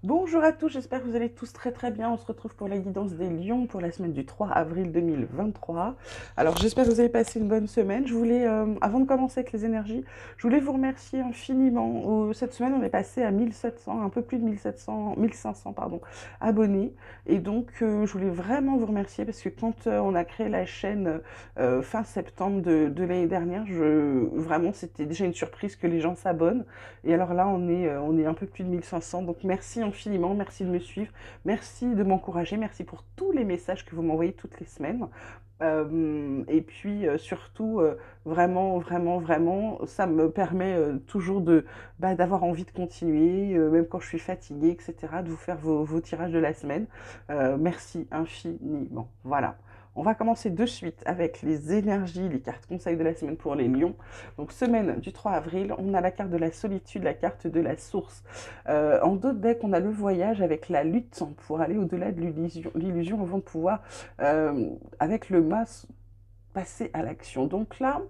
Bonjour à tous, j'espère que vous allez tous très très bien. On se retrouve pour la guidance des lions pour la semaine du 3 avril 2023. Alors j'espère que vous avez passé une bonne semaine. Je voulais, avant de commencer avec les énergies, je voulais vous remercier infiniment. Cette semaine, on est passé à 1700, un peu plus de 1700, 1500 pardon, abonnés. Et donc je voulais vraiment vous remercier parce que quand on a créé la chaîne fin septembre de l'année dernière, vraiment c'était déjà une surprise que les gens s'abonnent. Et alors là, on est un peu plus de 1500. Donc merci infiniment, merci de me suivre, merci de m'encourager, merci pour tous les messages que vous m'envoyez toutes les semaines. Et puis surtout, vraiment, vraiment, vraiment, ça me permet toujours d'avoir envie de continuer, même quand je suis fatiguée, etc., de vous faire vos tirages de la semaine. Merci infiniment. Voilà. On va commencer de suite avec les énergies, les cartes conseils de la semaine pour les lions. Donc semaine du 3 avril, on a la carte de la solitude, la carte de la source. En d'autres decks, on a le voyage avec la lutte pour aller au-delà de l'illusion avant de pouvoir, avec le mas, passer à l'action. Donc là,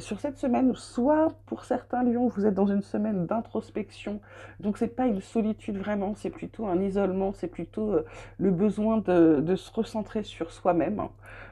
sur cette semaine, soit pour certains lions, vous êtes dans une semaine d'introspection, donc c'est pas une solitude vraiment, c'est plutôt un isolement, c'est plutôt le besoin de se recentrer sur soi-même,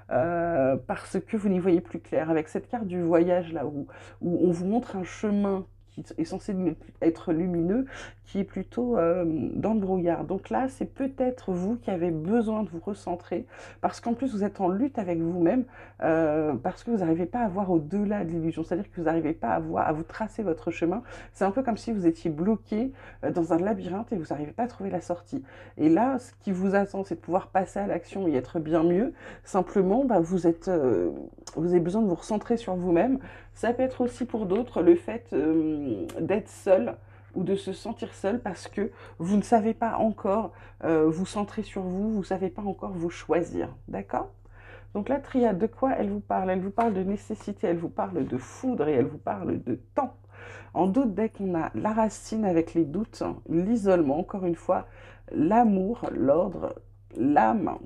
parce que vous n'y voyez plus clair. Avec cette carte du voyage là, où on vous montre un chemin qui est censé être lumineux, qui est plutôt dans le brouillard. Donc là, c'est peut-être vous qui avez besoin de vous recentrer, parce qu'en plus vous êtes en lutte avec vous-même, parce que vous n'arrivez pas à voir au-delà de l'illusion, c'est-à-dire que vous n'arrivez pas à vous tracer votre chemin. C'est un peu comme si vous étiez bloqué dans un labyrinthe et vous n'arrivez pas à trouver la sortie. Et là, ce qui vous attend, c'est de pouvoir passer à l'action et être bien mieux. Simplement, vous avez besoin de vous recentrer sur vous-même. Ça peut être aussi pour d'autres le fait d'être seul ou de se sentir seul parce que vous ne savez pas encore vous centrer sur vous, vous ne savez pas encore vous choisir. D'accord? Donc la triade, de quoi elle vous parle? Elle vous parle de nécessité, elle vous parle de foudre et elle vous parle de temps. En d'autres decks, on a la racine avec les doutes, l'isolement, encore une fois, l'amour, l'ordre, l'âme,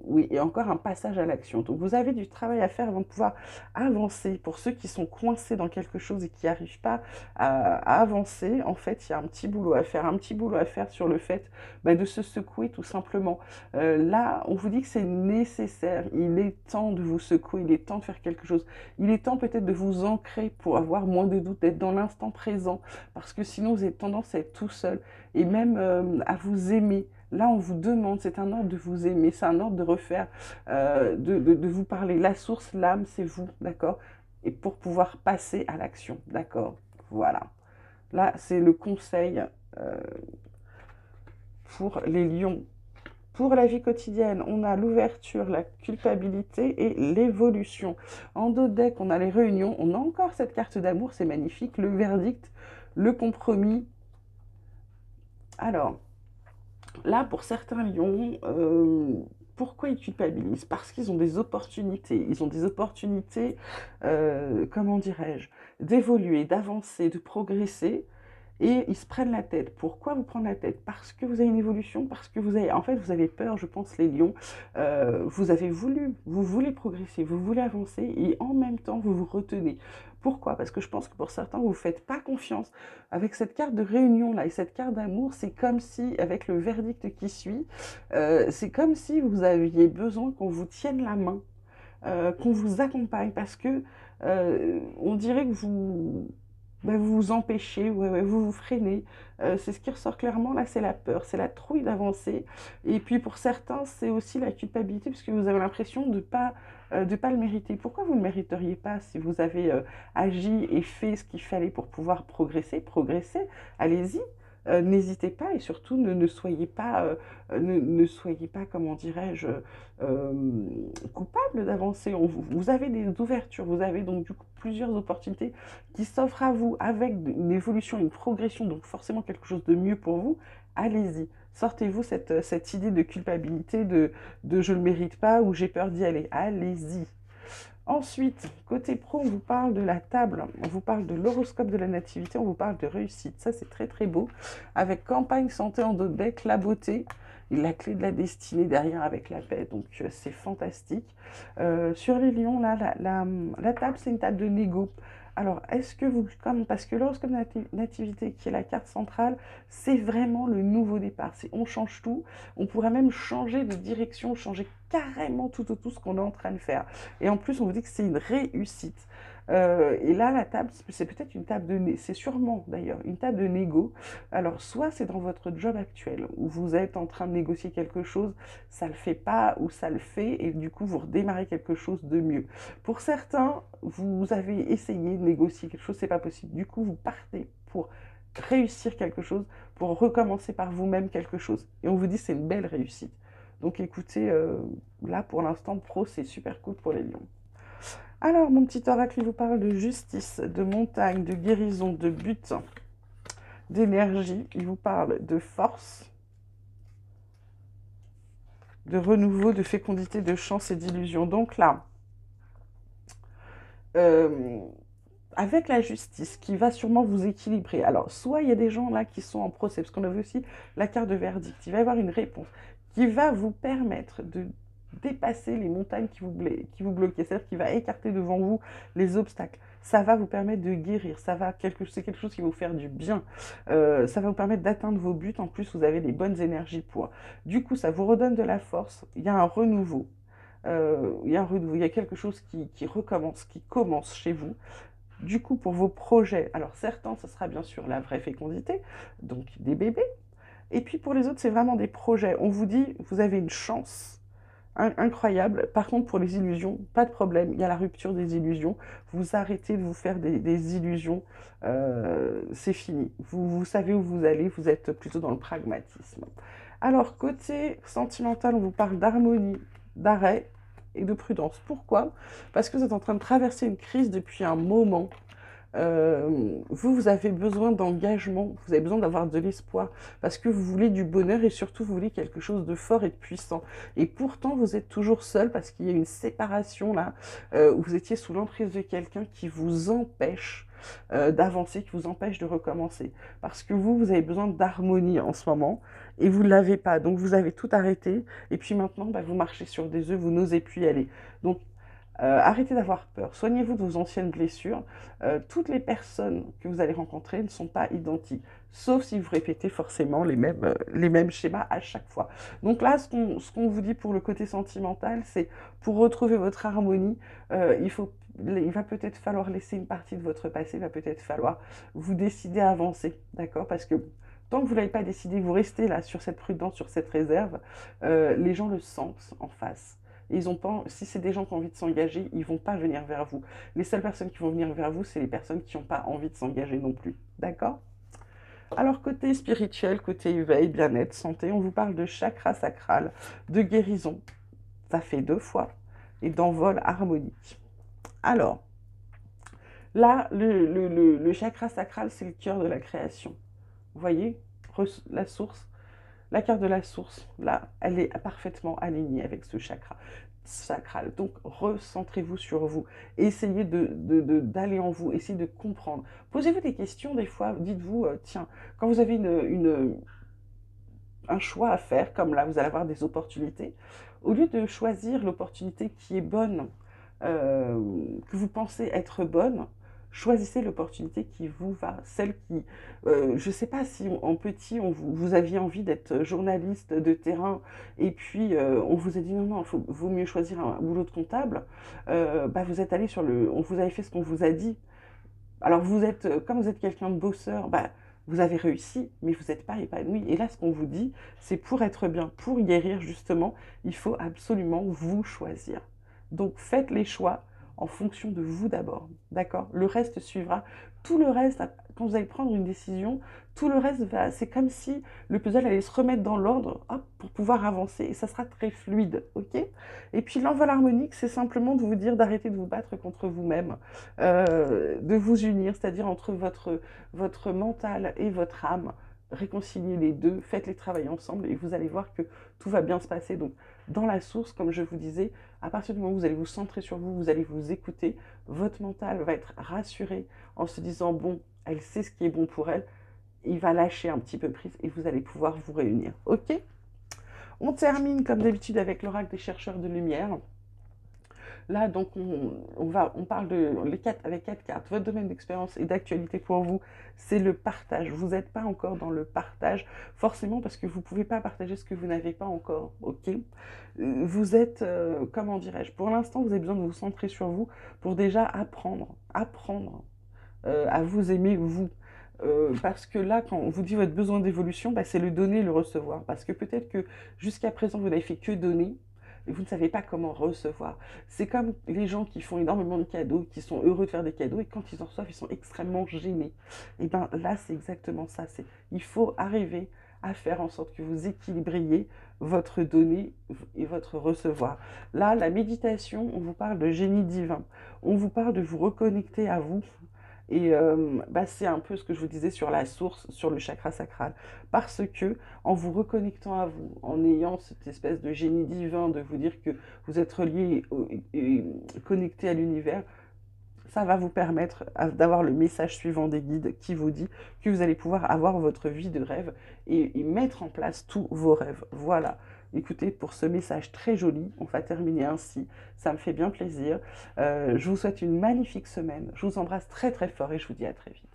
oui, et encore un passage à l'action. Donc vous avez du travail à faire avant de pouvoir avancer. Pour ceux qui sont coincés dans quelque chose et qui n'arrivent pas à avancer, en fait, il y a un petit boulot à faire, un petit boulot à faire sur le fait de se secouer tout simplement. Là, on vous dit que c'est nécessaire, il est temps de vous secouer, il est temps de faire quelque chose. Il est temps peut-être de vous ancrer pour avoir moins de doutes, d'être dans l'instant présent, parce que sinon vous avez tendance à être tout seul, et même à vous aimer. Là, on vous demande, c'est un ordre de vous aimer, c'est un ordre de refaire, de vous parler. La source, l'âme, c'est vous, d'accord? Et pour pouvoir passer à l'action, d'accord? Voilà. Là, c'est le conseil euh, pour les lions. Pour la vie quotidienne, on a l'ouverture, la culpabilité et l'évolution. En dos deck, on a les réunions. On a encore cette carte d'amour, c'est magnifique. Le verdict, le compromis. Alors, là, pour certains lions, pourquoi ils culpabilisent? Parce qu'ils ont des opportunités. Ils ont des opportunités, comment dirais-je, d'évoluer, d'avancer, de progresser. Et ils se prennent la tête. Pourquoi vous prendre la tête? Parce que vous avez une évolution, parce que vous avez, en fait, vous avez peur, je pense, les lions. Vous avez voulu, vous voulez progresser, vous voulez avancer, et en même temps, vous vous retenez. Pourquoi? Parce que je pense que pour certains, vous ne faites pas confiance. Avec cette carte de réunion là et cette carte d'amour, c'est comme si, avec le verdict qui suit, c'est comme si vous aviez besoin qu'on vous tienne la main, qu'on vous accompagne, parce que on dirait que vous vous empêchez, ouais, ouais, vous vous freinez. C'est ce qui ressort clairement là, c'est la peur, c'est la trouille d'avancer. Et puis pour certains, c'est aussi la culpabilité, puisque vous avez l'impression de pas le mériter. Pourquoi vous ne mériteriez pas si vous avez agi et fait ce qu'il fallait pour pouvoir progresser? Progresser, allez-y. N'hésitez pas et surtout ne soyez pas, ne soyez pas, comment dirais-je, coupable d'avancer. Vous avez des ouvertures, vous avez donc du coup plusieurs opportunités qui s'offrent à vous avec une évolution, une progression, donc forcément quelque chose de mieux pour vous. Allez-y, sortez-vous cette idée de culpabilité, de je ne le mérite pas ou j'ai peur d'y aller. Allez-y. Ensuite, côté pro, on vous parle de la table, on vous parle de l'horoscope de la nativité, on vous parle de réussite. Ça, c'est très très beau. Avec campagne, santé en dos de bec, la beauté, et la clé de la destinée derrière avec la paix. Donc, c'est fantastique. Sur les lions, là, la table, c'est une table de négo. Alors, est-ce que vous, comme, parce que l'horoscope nativité, qui est la carte centrale, c'est vraiment le nouveau départ. C'est on change tout. On pourrait même changer de direction, changer carrément tout ce qu'on est en train de faire. Et en plus, on vous dit que c'est une réussite. Et là, la table, c'est peut-être une table c'est sûrement d'ailleurs une table de négo. Alors, soit c'est dans votre job actuel où vous êtes en train de négocier quelque chose, ça le fait pas ou ça le fait, et du coup, vous redémarrez quelque chose de mieux. Pour certains, vous avez essayé de négocier quelque chose, c'est pas possible. Du coup, vous partez pour réussir quelque chose, pour recommencer par vous-même quelque chose. Et on vous dit c'est une belle réussite. Donc écoutez, là pour l'instant, pro, c'est super cool pour les lions. Alors, mon petit oracle, il vous parle de justice, de montagne, de guérison, de but, d'énergie. Il vous parle de force, de renouveau, de fécondité, de chance et d'illusion. Donc là, euh, avec la justice qui va sûrement vous équilibrer. Alors, soit il y a des gens là qui sont en procès, parce qu'on a vu aussi la carte de verdict, il va y avoir une réponse qui va vous permettre de dépasser les montagnes qui vous bloquaient, c'est-à-dire qui va écarter devant vous les obstacles. Ça va vous permettre de guérir, c'est quelque chose qui va vous faire du bien, ça va vous permettre d'atteindre vos buts, en plus vous avez les bonnes énergies pour. Du coup, ça vous redonne de la force, il y a un renouveau. Il y a quelque chose qui recommence, qui commence chez vous. Du coup, pour vos projets, alors certains, ce sera bien sûr la vraie fécondité, donc des bébés. Et puis pour les autres, c'est vraiment des projets. On vous dit, vous avez une chance incroyable. Par contre, pour les illusions, pas de problème. Il y a la rupture des illusions. Vous arrêtez de vous faire des illusions. C'est fini. Vous savez où vous allez. Vous êtes plutôt dans le pragmatisme. Alors, côté sentimental, on vous parle d'harmonie, d'arrêt et de prudence. Pourquoi? Parce que vous êtes en train de traverser une crise depuis un moment. Vous avez besoin d'engagement, vous avez besoin d'avoir de l'espoir, parce que vous voulez du bonheur et surtout vous voulez quelque chose de fort et de puissant. Et pourtant, vous êtes toujours seul parce qu'il y a une séparation là, où vous étiez sous l'emprise de quelqu'un qui vous empêche d'avancer, qui vous empêche de recommencer. Parce que vous avez besoin d'harmonie en ce moment et vous ne l'avez pas. Donc vous avez tout arrêté et puis maintenant, bah, vous marchez sur des œufs, vous n'osez plus y aller. Donc arrêtez d'avoir peur, soignez-vous de vos anciennes blessures. Toutes les personnes que vous allez rencontrer ne sont pas identiques, sauf si vous répétez forcément les mêmes schémas à chaque fois. Donc là, ce qu'on vous dit pour le côté sentimental, c'est pour retrouver votre harmonie, il va peut-être falloir laisser une partie de votre passé, il va peut-être falloir vous décider à avancer, d'accord? Parce que tant que vous n'avez pas décidé, vous restez là sur cette prudence, sur cette réserve, les gens le sentent en face. Ils ont pas, si c'est des gens qui ont envie de s'engager, ils vont pas venir vers vous. Les seules personnes qui vont venir vers vous, c'est les personnes qui n'ont pas envie de s'engager non plus. D'accord? Alors, côté spirituel, côté éveil, bien-être, santé, on vous parle de chakra sacral, de guérison. Ça fait 2 fois. Et d'envol harmonique. Alors, là, le chakra sacral, c'est le cœur de la création. Vous voyez? La source. La carte de la source, là, elle est parfaitement alignée avec ce chakra sacral. Donc, recentrez-vous sur vous. Essayez d'aller en vous. Essayez de comprendre. Posez-vous des questions des fois. Dites-vous, tiens, quand vous avez un choix à faire, comme là, vous allez avoir des opportunités, au lieu de choisir l'opportunité qui est bonne, que vous pensez être bonne, choisissez l'opportunité qui vous va, celle qui, je ne sais pas si en petit, vous aviez envie d'être journaliste de terrain, et puis on vous a dit non, non, vaut mieux choisir un boulot de comptable, bah, vous êtes allé on vous avez fait ce qu'on vous a dit. Alors comme vous êtes quelqu'un de bosseur, bah, vous avez réussi, mais vous n'êtes pas épanoui. Et là, ce qu'on vous dit, c'est pour être bien, pour guérir justement, il faut absolument vous choisir. Donc faites les choix en fonction de vous d'abord, d'accord? Le reste suivra. Tout le reste, quand vous allez prendre une décision, tout le reste c'est comme si le puzzle allait se remettre dans l'ordre, hop, pour pouvoir avancer, et ça sera très fluide, ok? Et puis l'envol harmonique, c'est simplement de vous dire d'arrêter de vous battre contre vous-même, de vous unir, c'est-à-dire entre votre mental et votre âme, réconcilier les deux, faites-les travailler ensemble et vous allez voir que tout va bien se passer. Donc, dans la source, comme je vous disais, à partir du moment où vous allez vous centrer sur vous, vous allez vous écouter, votre mental va être rassuré en se disant, bon, elle sait ce qui est bon pour elle, il va lâcher un petit peu prise et vous allez pouvoir vous réunir. Ok? On termine comme d'habitude avec l'oracle des chercheurs de lumière. Là, donc, on parle de les quatre, avec 4 cartes. Votre domaine d'expérience et d'actualité pour vous, c'est le partage. Vous n'êtes pas encore dans le partage, forcément parce que vous ne pouvez pas partager ce que vous n'avez pas encore, ok? Vous êtes, comment dirais-je, pour l'instant, vous avez besoin de vous centrer sur vous pour déjà apprendre à vous aimer, vous. Parce que là, quand on vous dit votre besoin d'évolution, bah, c'est le donner et le recevoir. Parce que peut-être que jusqu'à présent, vous n'avez fait que donner, et vous ne savez pas comment recevoir. C'est comme les gens qui font énormément de cadeaux, qui sont heureux de faire des cadeaux, et quand ils en reçoivent, ils sont extrêmement gênés. Et bien là, c'est exactement ça. Il faut arriver à faire en sorte que vous équilibriez votre donner et votre recevoir. Là, la méditation, on vous parle de génie divin. On vous parle de vous reconnecter à vous, et bah, c'est un peu ce que je vous disais sur la source, sur le chakra sacral. Parce que en vous reconnectant à vous, en ayant cette espèce de génie divin, de vous dire que vous êtes relié et connecté à l'univers, ça va vous permettre d'avoir le message suivant des guides qui vous dit que vous allez pouvoir avoir votre vie de rêve et mettre en place tous vos rêves. Voilà. Écoutez, pour ce message très joli, on va terminer ainsi. Ça me fait bien plaisir. Je vous souhaite une magnifique semaine. Je vous embrasse très très fort et je vous dis à très vite.